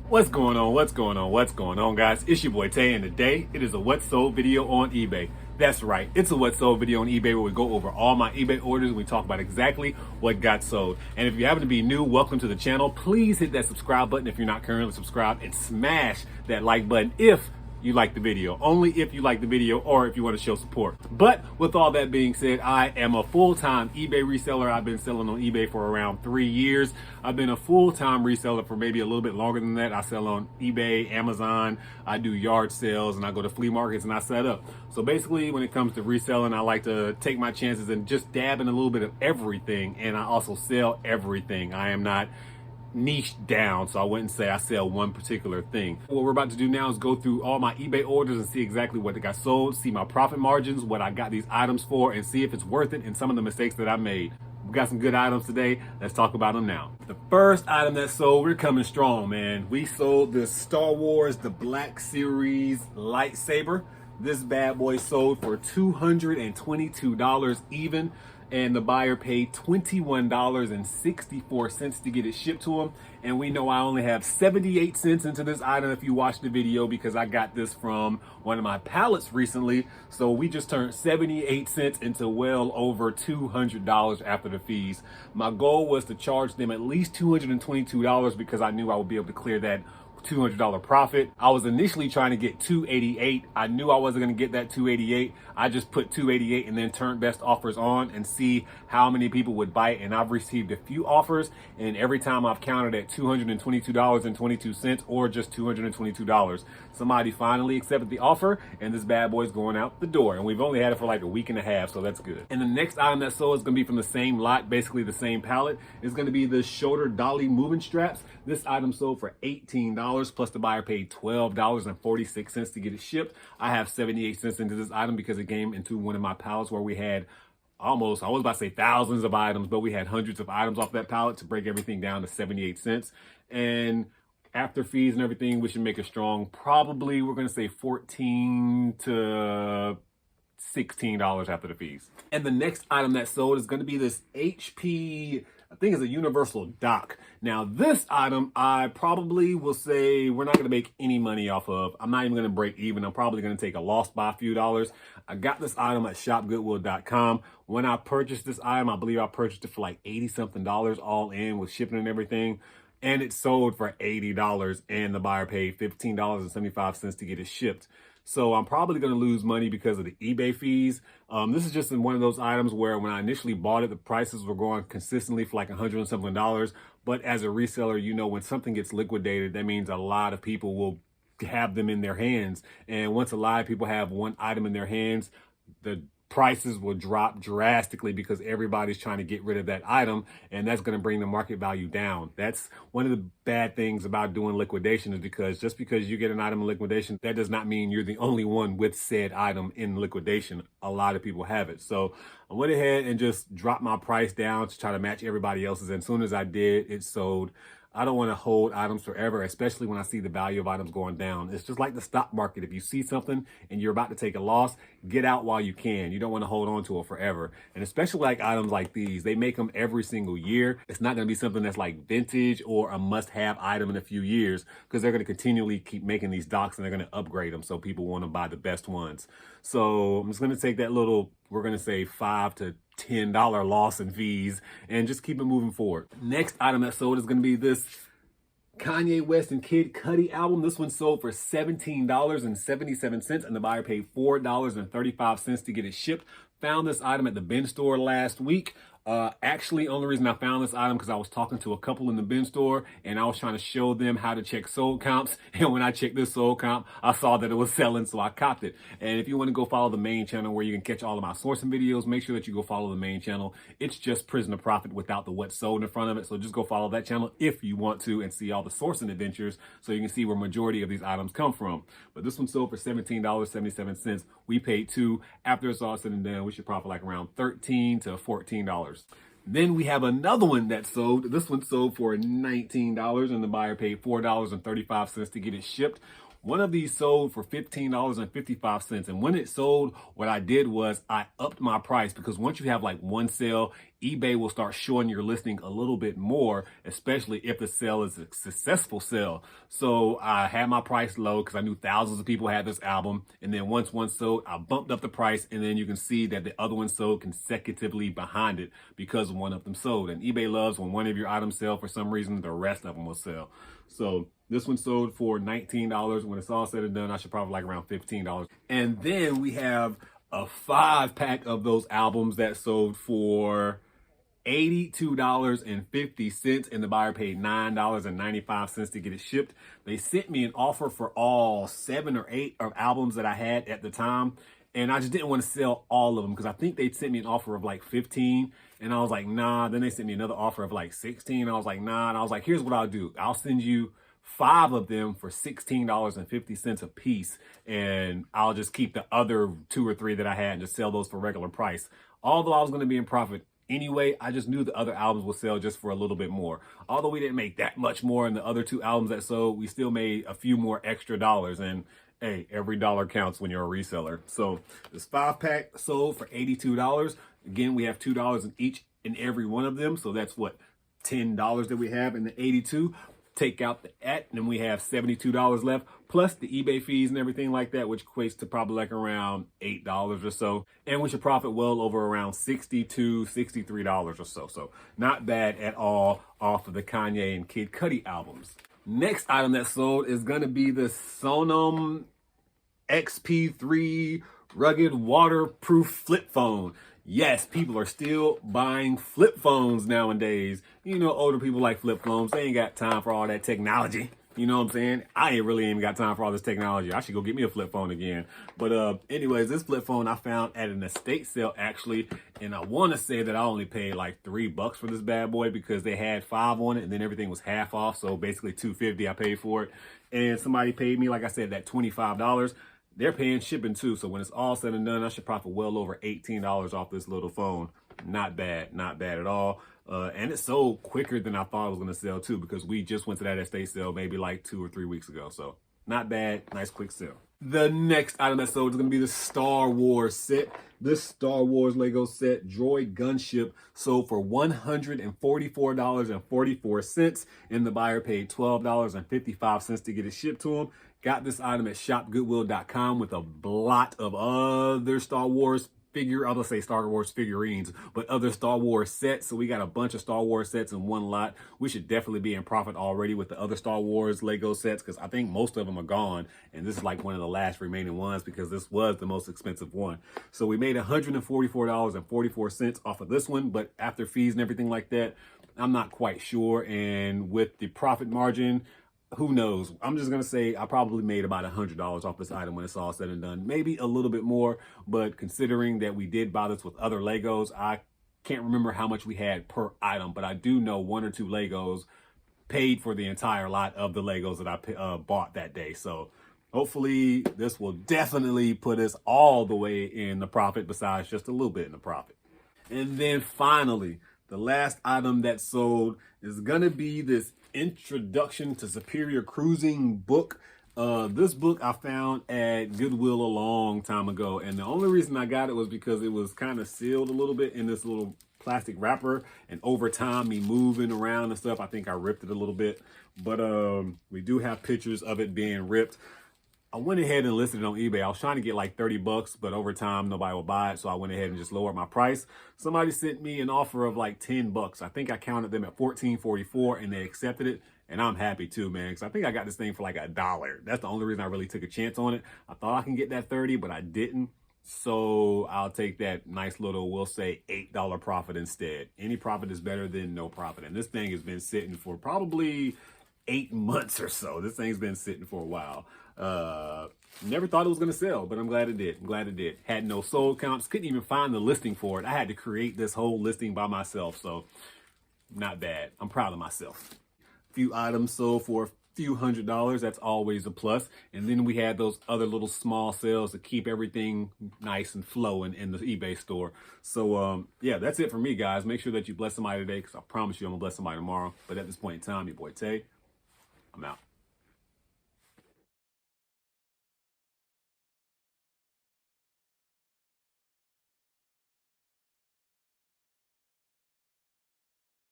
What's going on? What's going on? What's going on, guys? It's your boy Tay, and today it is a What Sold video on eBay. That's right, it's a What Sold video on eBay where we go over all my eBay orders and we talk about exactly what got sold. And if you happen to be new, welcome to the channel. Please hit that subscribe button if you're not currently subscribed, and smash that like button if you like the video. Only if you like the video or if you want to show support. But with all that being said, I am a full-time eBay reseller. I've been selling on eBay for around 3 years. I've been a full-time reseller for maybe a little bit longer than that. I sell on eBay, Amazon, I do yard sales, and I go to flea markets and I set up. So basically, when it comes to reselling, I like to take my chances and just dab in a little bit of everything. And I also sell everything. I am not niche down, so I wouldn't say I sell one particular thing. What we're about to do now is go through all my eBay orders and see exactly what they got sold, see my profit margins, what I got these items for, and see if it's worth it and some of the mistakes that I made. We got some good items today. Let's talk about them now. The first item that sold, we're coming strong, man. We sold this Star Wars, the Black Series lightsaber. This bad boy sold for $222 even, and the buyer paid $21.64 to get it shipped to him. And we know I only have 78 cents into this item if you watch the video, because I got this from one of my pallets recently. So we just turned 78 cents into well over $200 after the fees. My goal was to charge them at least $222 because I knew I would be able to clear that $200 profit. I was initially trying to get $288. I knew I wasn't going to get that $288. I just put $288 and then turned best offers on and see how many people would bite. And I've received a few offers, and every time I've countered at $222.22 or just $222. Somebody finally accepted the offer, and this bad boy's going out the door. And we've only had it for like a week and a half, so that's good. And the next item that sold is going to be from the same lot, basically the same pallet. It's going to be the shoulder dolly moving straps. This item sold for $18, plus the buyer paid $12.46 to get it shipped. I have 78 cents into this item because it came into one of my pallets where we had almost, I was about to say thousands of items, but we had hundreds of items off that pallet to break everything down to 78 cents. And after fees and everything, we should make it strong. Probably, we're going to say $14 to $16 after the fees. And the next item that sold is going to be this HP, I think it's a universal dock. Now, this item, I probably will say we're not going to make any money off of. I'm not even going to break even. I'm probably going to take a loss by a few dollars. I got this item at shopgoodwill.com. When I purchased this item, I believe I purchased it for like 80 something dollars all in with shipping and everything. And it sold for $80, and the buyer paid $15.75 to get it shipped. So I'm probably going to lose money because of the eBay fees. This is just in one of those items where when I initially bought it, the prices were going consistently for like $100 and something dollars. But as a reseller, you know, when something gets liquidated, that means a lot of people will have them in their hands. And once a lot of people have one item in their hands, the prices will drop drastically because everybody's trying to get rid of that item, and that's going to bring the market value down. That's one of the bad things about doing liquidation, is because just because you get an item in liquidation, that does not mean you're the only one with said item in liquidation. A lot of people have it. So I went ahead and just dropped my price down to try to match everybody else's. And as soon as I did, it sold. I don't want to hold items forever, especially when I see the value of items going down. It's just like the stock market. If you see something and you're about to take a loss, get out while you can. You don't want to hold on to it forever. And especially like items like these, they make them every single year. It's not going to be something that's like vintage or a must-have item in a few years, because they're going to continually keep making these docks and they're going to upgrade them. So people want to buy the best ones. So I'm just going to take that little, we're going to say $5 to $10 loss in fees and just keep it moving forward. Next item that sold is going to be this Kanye West and Kid Cudi album. This one sold for $17.77, and the buyer paid $4.35 to get it shipped. Found this item at the bin store last week. Actually, only reason I found this item because I was talking to a couple in the bin store, and I was trying to show them how to check sold counts. And when I checked this sold count, I saw that it was selling, so I copped it. And if you want to go follow the main channel where you can catch all of my sourcing videos, make sure that you go follow the main channel. It's just Prison2Profit without the what sold in front of it. So just go follow that channel if you want to and see all the sourcing adventures, so you can see where majority of these items come from. But this one sold for $17.77. We paid $2. After it's all said and done, we should profit like around $13 to $14. Then we have another one that sold. This one sold for $19, and the buyer paid $4.35 to get it shipped. One of these sold for $15.55. And when it sold, what I did was I upped my price, because once you have like one sale, eBay will start showing your listing a little bit more, especially if the sale is a successful sale. So I had my price low because I knew thousands of people had this album. And then once one sold, I bumped up the price, and then you can see that the other one sold consecutively behind it because one of them sold. And eBay loves when one of your items sell for some reason, the rest of them will sell. So this one sold for $19. When it's all said and done, I should probably like around $15. And then we have a 5-pack of those albums that sold for $82.50, and the buyer paid $9.95 to get it shipped. They sent me an offer for all 7 or 8 of albums that I had at the time, and I just didn't want to sell all of them because I think they sent me an offer of like 15, and I was like, nah. Then they sent me another offer of like 16. I was like, nah. And I was like, here's what I'll do. I'll send you 5 of them for $16.50 a piece, and I'll just keep the other 2 or 3 that I had and just sell those for regular price. Although I was going to be in profit anyway, I just knew the other albums would sell just for a little bit more. Although we didn't make that much more in the other 2 albums that sold, we still made a few more extra dollars. And hey, every dollar counts when you're a reseller. So this 5-pack sold for $82. Again, we have $2 in each and every one of them. So that's what, $10 that we have in the 82. Take out the and then we have $72 left, plus the eBay fees and everything like that, which equates to probably like around $8 or so. And we should profit well over around $62, $63 or so. So not bad at all off of the Kanye and Kid Cudi albums. Next item that sold is going to be the Sonum XP3 rugged waterproof flip phone. Yes, people are still buying flip phones nowadays. You know, older people like flip phones. They ain't got time for all that technology. You know what I'm saying? I ain't really even got time for all this technology. I should go get me a flip phone again. But anyways, this flip phone I found at an estate sale actually. And I want to say that I only paid like $3 for this bad boy because they had 5 on it and then everything was half off. So basically $250 I paid for it. And somebody paid me, like I said, that $25. They're paying shipping too. So when it's all said and done, I should profit well over $18 off this little phone. Not bad, not bad at all. And it sold quicker than I thought it was going to sell too, because we just went to that estate sale maybe like 2 or 3 weeks ago. So not bad, nice quick sale. The next item that sold is going to be the Star Wars set. This Star Wars Lego set, Droid Gunship, sold for $144.44, and the buyer paid $12.55 to get it shipped to him. Got this item at shopgoodwill.com with a lot of other Star Wars figurines, but other Star Wars sets. So we got a bunch of Star Wars sets in one lot. We should definitely be in profit already with the other Star Wars Lego sets, because I think most of them are gone. And this is like one of the last remaining ones because this was the most expensive one. So we made $144.44 off of this one, but after fees and everything like that, I'm not quite sure. And with the profit margin, who knows? I'm just going to say I probably made about $100 off this item when it's all said and done. Maybe a little bit more, but considering that we did buy this with other Legos, I can't remember how much we had per item, but I do know 1 or 2 Legos paid for the entire lot of the Legos that I bought that day. So hopefully this will definitely put us all the way in the profit, besides just a little bit in the profit. And then finally, the last item that sold is going to be this Introduction to Superior Cruising book. This book I found at Goodwill a long time ago, and the only reason I got it was because it was kind of sealed a little bit in this little plastic wrapper, and over time, me moving around and stuff, I think I ripped it a little bit. But we do have pictures of it being ripped. I went ahead and listed it on eBay. I was trying to get like $30, but over time, nobody would buy it. So I went ahead and just lowered my price. Somebody sent me an offer of like $10. I think I counted them at $14.44 and they accepted it. And I'm happy too, man, because I think I got this thing for like $1. That's the only reason I really took a chance on it. I thought I can get that 30, but I didn't. So I'll take that nice little, we'll say $8 profit instead. Any profit is better than no profit. And this thing has been sitting for probably 8 months or so. This thing's been sitting for a while. Never thought it was going to sell, but I'm glad it did. I'm glad it did. Had no sold counts. Couldn't even find the listing for it. I had to create this whole listing by myself. So not bad. I'm proud of myself. Few items sold for a few $100s. That's always a plus. And then we had those other little small sales to keep everything nice and flowing in the eBay store. So yeah, that's it for me, guys. Make sure that you bless somebody today, because I promise you I'm gonna bless somebody tomorrow. But at this point in time, your boy Tay, I'm out.